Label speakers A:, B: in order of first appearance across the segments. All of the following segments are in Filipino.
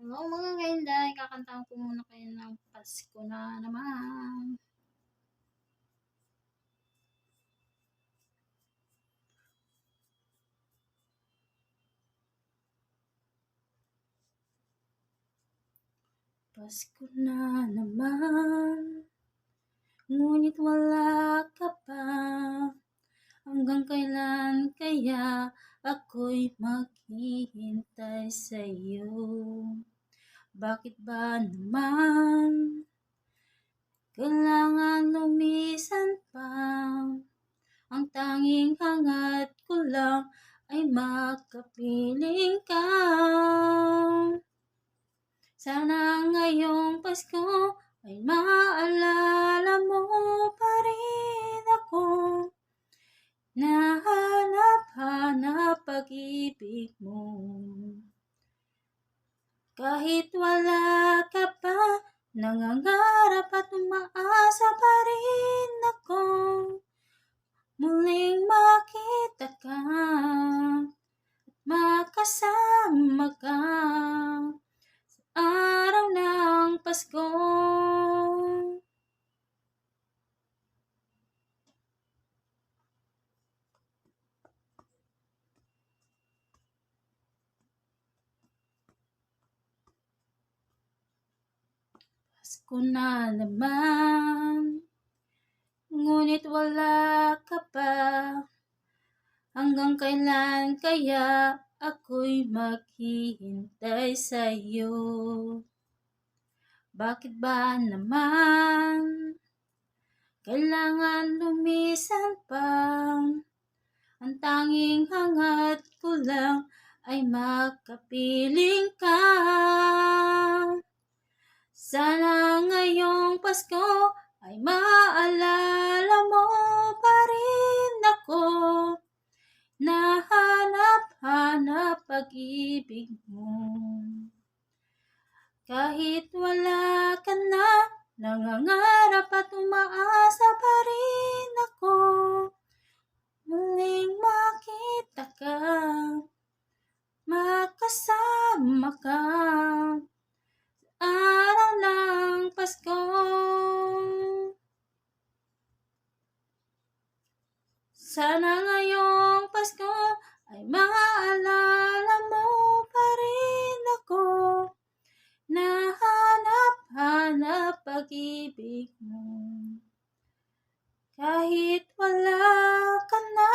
A: Hello mga kainday, kakantahan ko muna kayo ng Pasko na naman. Pasko na naman, ngunit wala ka pa. Hanggang kailan kaya ako'y maghihintay sa'yo? Bakit ba naman kailangan lumisan pa? Ang tanging hangat ko lang ay makapiling ka. Sana ngayong Pasko ay maalala mo pa rin ako. Nahanap-hanap pag-ibig mo. Kahit wala ka pa, nangangarap at umaasa pa rin ako. Muling makita ka, makasama ka sa araw ng Pasko. Pasko na naman, ngunit wala ka pa. Hanggang kailan kaya ako'y maghihintay sa'yo? Bakit ba naman kailangan lumisan pa? Ang tanging hangat ko lang ay makapiling ka. Sana ngayong Pasko ay maalala mo pa rin ako. Nahanap-hanap pag-ibig mo. Kahit wala ka na, nangangarap at umaasa pa rin ako. Muling makita ka, makasama ka sa araw ng Pasko. Sana ngayong Pasko ay maalala mo pa rin ako. Nahanap-hanap pag-ibig mo. Kahit wala ka na,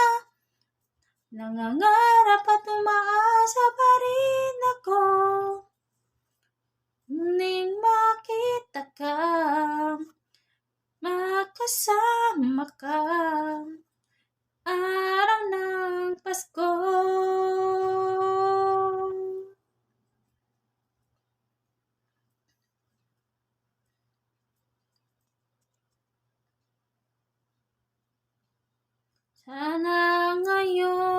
A: nangangarap at umaasa pa rin ako. Muling makita ka, makasama ka araw ng Pasko. Sana ngayong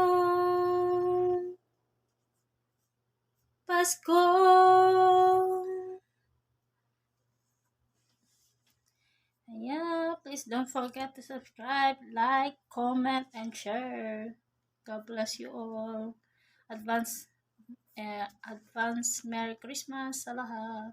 A: Pasko ayan, please don't forget to subscribe, like, comment, and share. God bless you all. Advance Merry Christmas sa lahat.